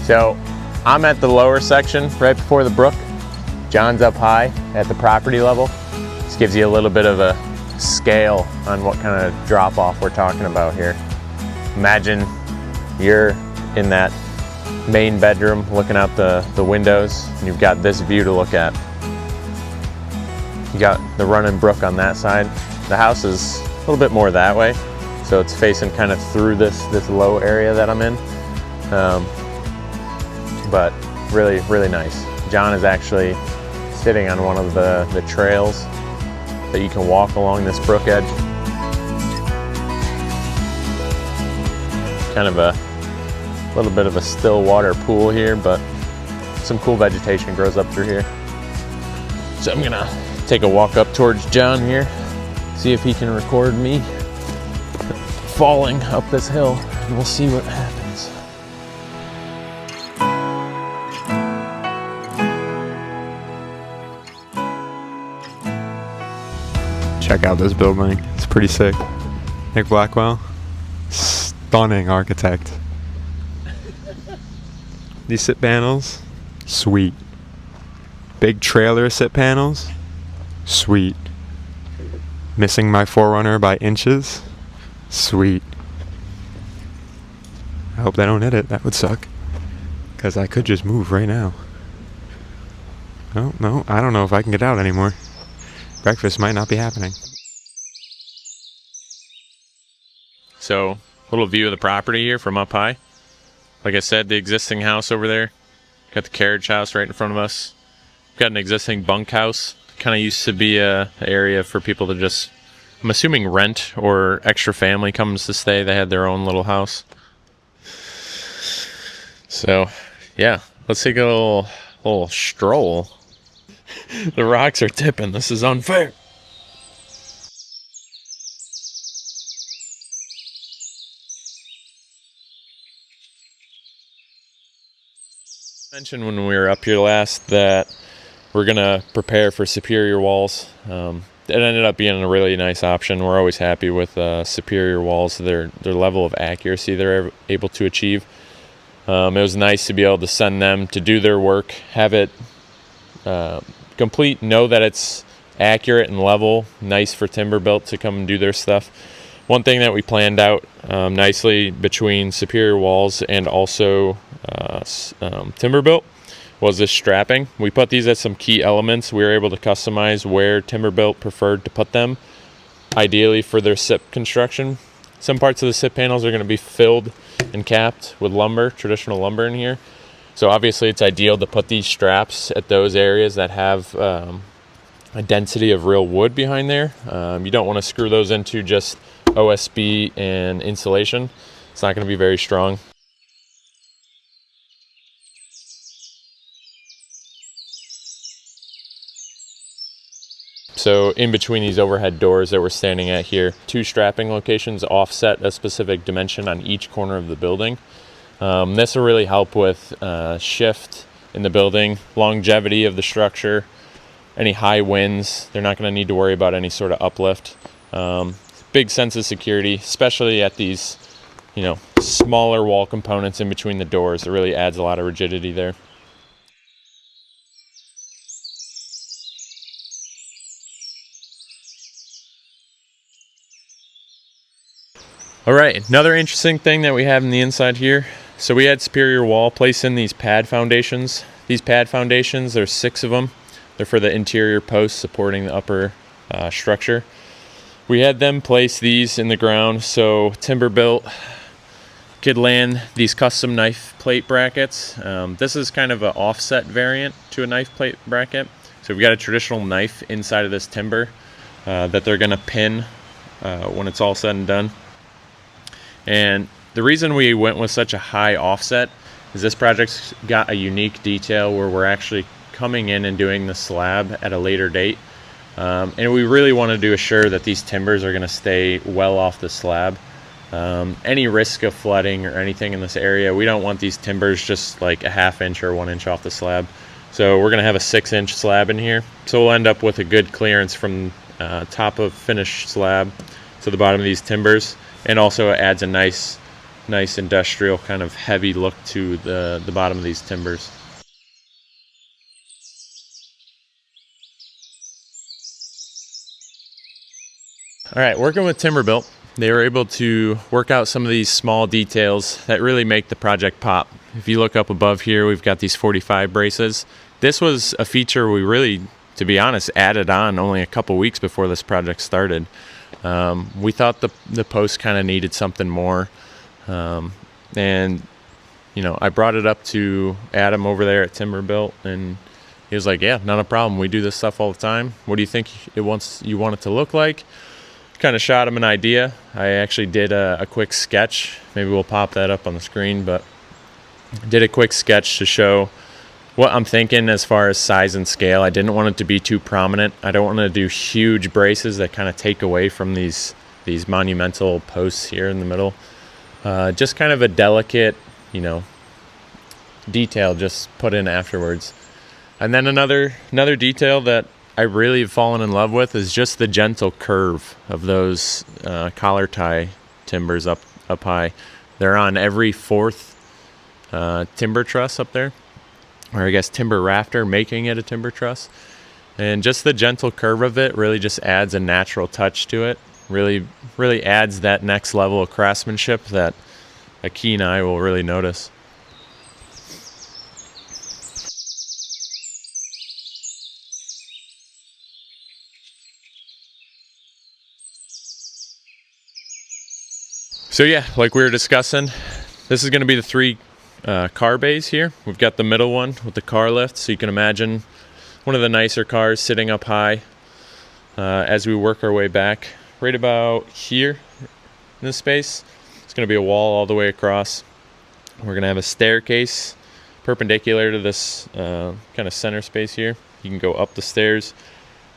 So I'm at the lower section right before the brook. John's up high at the property level. This gives you a little bit of a scale on what kind of drop off we're talking about here. Imagine you're in that main bedroom looking out the windows, and you've got this view to look at. You got the running brook on that side. The house is a little bit more that way, so it's facing kind of through this low area that I'm in. But really, really nice. John is actually sitting on one of the trails that you can walk along this brook edge. Kind of a little bit of a still water pool here, but some cool vegetation grows up through here. So I'm gonna take a walk up towards John here, see if he can record me falling up this hill, and we'll see what happens. Check out this building. It's pretty sick. Nick Blackwell, stunning architect. These sit panels, sweet. Big trailer sit panels, sweet. Missing my 4Runner by inches, sweet. I hope they don't hit it. That would suck, because I could just move right now. No, I don't know if I can get out anymore. Breakfast might not be happening. So, a little view of the property here from up high. Like I said, the existing house over there. Got the Carriage House right in front of us. Got an existing bunkhouse. Kind of used to be a area for people to just, I'm assuming, rent, or extra family comes to stay. They had their own little house. So, yeah, let's take a little stroll. The rocks are tipping. This is unfair. I mentioned when we were up here last that we're going to prepare for superior walls. It ended up being a really nice option. We're always happy with superior walls, their level of accuracy they're able to achieve. It was nice to be able to send them to do their work, have it complete, know that it's accurate and level, nice for Timberbilt to come and do their stuff. One thing that we planned out nicely between superior walls and also Timberbilt was this strapping. We put these as some key elements. We were able to customize where Timberbilt preferred to put them, ideally for their SIP construction. Some parts of the SIP panels are going to be filled and capped with lumber, traditional lumber in here. So obviously it's ideal to put these straps at those areas that have a density of real wood behind there. You don't want to screw those into just OSB and insulation. It's not going to be very strong. So in between these overhead doors that we're standing at here, 2 strapping locations offset a specific dimension on each corner of the building. This will really help with shift in the building, longevity of the structure, any high winds. They're not going to need to worry about any sort of uplift. Big sense of security, especially at these, smaller wall components in between the doors. It really adds a lot of rigidity there. All right, another interesting thing that we have in the inside here. So we had superior wall place in these pad foundations. These pad foundations, there's 6 of them. They're for the interior posts supporting the upper structure. We had them place these in the ground so Timberbilt could land these custom knife plate brackets. This is kind of an offset variant to a knife plate bracket. So we've got a traditional knife inside of this timber that they're going to pin when it's all said and done. And the reason we went with such a high offset is this project's got a unique detail where we're actually coming in and doing the slab at a later date. And we really wanted to assure that these timbers are going to stay well off the slab. Any risk of flooding or anything in this area, we don't want these timbers just like a 1/2 inch or 1 inch off the slab. So we're going to have a 6-inch slab in here. So we'll end up with a good clearance from top of finished slab to the bottom of these timbers. And also it adds a nice nice industrial kind of heavy look to the bottom of these timbers. All right, working with Timberbuilt, they were able to work out some of these small details that really make the project pop. If you look up above here, we've got these 45 braces. This was a feature we really, to be honest, added on only a couple weeks before this project started. We thought the post kind of needed something more. And, you know, I brought it up to Adam over there at Timberbuilt, and he was like, yeah, not a problem. We do this stuff all the time. What do you think you want it to look like? Kind of shot him an idea. I actually did a quick sketch. Maybe we'll pop that up on the screen, but did a quick sketch to show what I'm thinking as far as size and scale. I didn't want it to be too prominent. I don't want to do huge braces that kind of take away from these monumental posts here in the middle. Just kind of a delicate, you know, detail just put in afterwards. And then another detail that I really have fallen in love with is just the gentle curve of those collar tie timbers up high. They're on every fourth timber truss up there, or I guess timber rafter, making it a timber truss. And just the gentle curve of it really just adds a natural touch to it. Really adds that next level of craftsmanship that a keen eye will really notice. So yeah, like we were discussing, this is going to be the 3 car bays here. We've got the middle one with the car lift, so you can imagine one of the nicer cars sitting up high as we work our way back. Right about here in this space, it's going to be a wall all the way across. We're going to have a staircase perpendicular to this kind of center space here. You can go up the stairs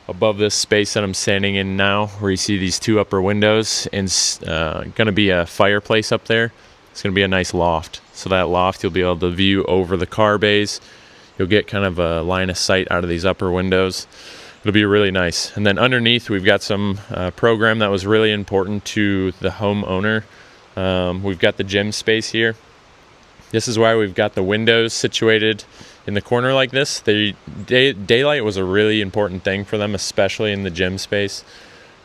above this space that I'm standing in now, where you see these 2 upper windows, and going to be a fireplace up there. It's going to be a nice loft. So that loft, you'll be able to view over the car bays. You'll get kind of a line of sight out of these upper windows. It'll be really nice. And then underneath, we've got some program that was really important to the homeowner. We've got the gym space here. This is why we've got the windows situated in the corner like this. Daylight was a really important thing for them, especially in the gym space.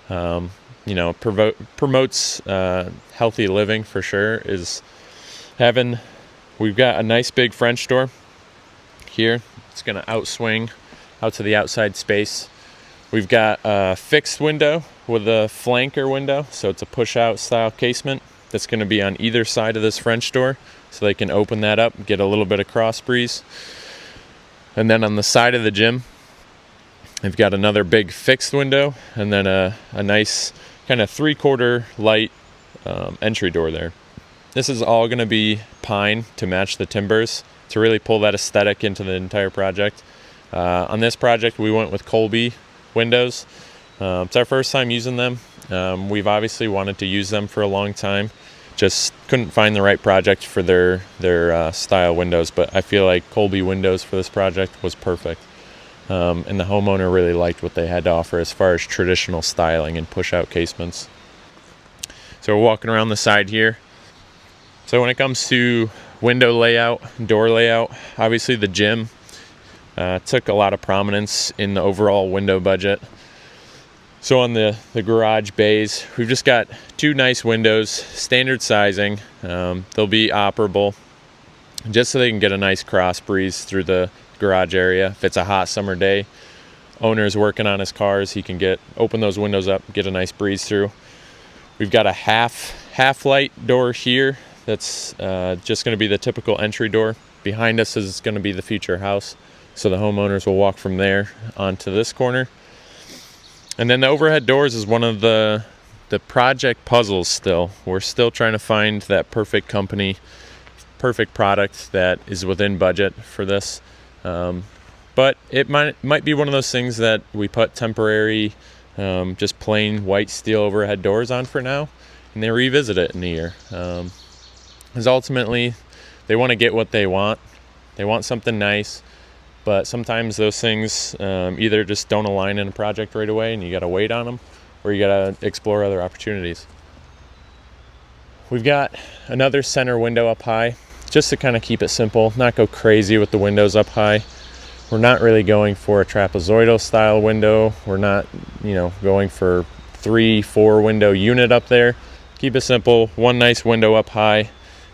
You know, promotes healthy living for sure. We've got a nice big French door here. It's going to outswing out to the outside space. We've got a fixed window with a flanker window, so it's a push-out style casement that's going to be on either side of this French door, so they can open that up and get a little bit of cross breeze. And then on the side of the gym, we've got another big fixed window, and then a nice kind of 3/4 light entry door there. This is all going to be pine to match the timbers to really pull that aesthetic into the entire project. On this project, we went with Colby windows. It's our first time using them. We've obviously wanted to use them for a long time. Just couldn't find the right project for their style windows, but I feel like Colby windows for this project was perfect. And the homeowner really liked what they had to offer as far as traditional styling and push-out casements. So we're walking around the side here. So when it comes to window layout, door layout, obviously the gym took a lot of prominence in the overall window budget. So on the garage bays, we've just got 2 nice windows, standard sizing. They'll be operable just so they can get a nice cross breeze through the garage area. If it's a hot summer day, owner's working on his cars, he can open those windows up, get a nice breeze through. We've got a half light door here that's just going to be the typical entry door. Behind us is going to be the future house, so the homeowners will walk from there onto this corner. And then the overhead doors is one of the project puzzles still. We're still trying to find that perfect company, perfect product that is within budget for this. But it might be one of those things that we put temporary, just plain white steel overhead doors on for now, and they revisit it in a year. Because ultimately, they want to get what they want. They want something nice. But sometimes those things either just don't align in a project right away and you got to wait on them, or you got to explore other opportunities. we've got another center window up high, just to kind of keep it simple, not go crazy with the windows up high. We're not really going for a trapezoidal style window. We're not, going for 3-4 window unit up there. Keep it simple, one nice window up high,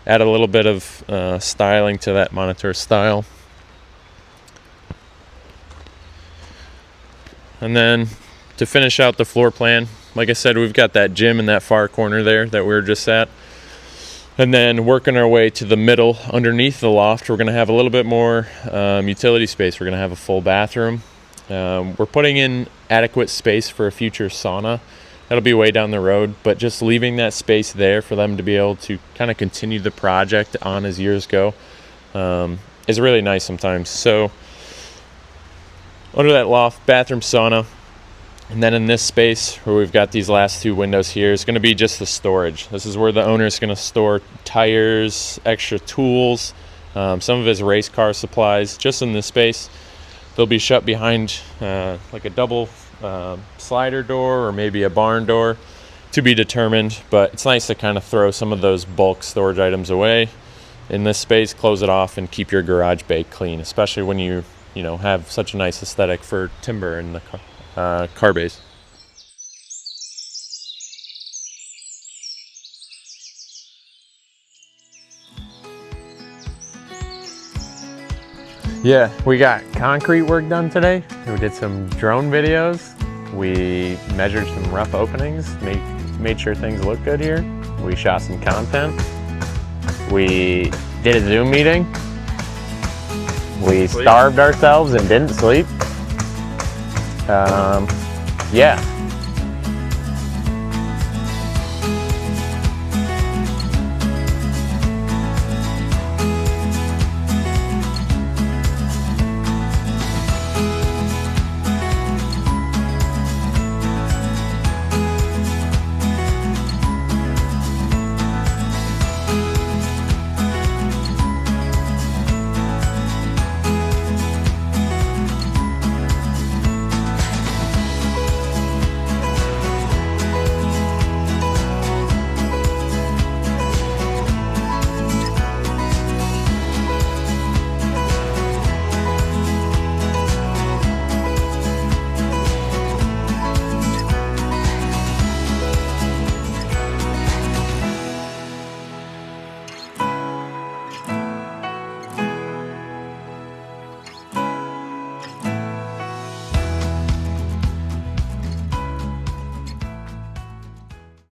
add a little bit of styling to that monitor style. And then to finish out the floor plan, like I said, we've got that gym in that far corner there that we were just at. And then working our way to the middle underneath the loft, we're going to have a little bit more utility space. We're going to have a full bathroom. We're putting in adequate space for a future sauna. That'll be way down the road, but just leaving that space there for them to be able to kind of continue the project on as years go is really nice sometimes. So under that loft, bathroom, sauna. And then in this space where we've got these last 2 windows here is going to be just the storage. This is where the owner is going to store tires, extra tools, some of his race car supplies, just in this space. They'll be shut behind like a double slider door or maybe a barn door, to be determined. But it's nice to kind of throw some of those bulk storage items away in this space, close it off, and keep your garage bay clean, especially when you have such a nice aesthetic for timber in the car bays. Yeah, we got concrete work done today. We did some drone videos. We measured some rough openings, made sure things look good here. We shot some content. We did a Zoom meeting. We starved ourselves and didn't sleep. Yeah,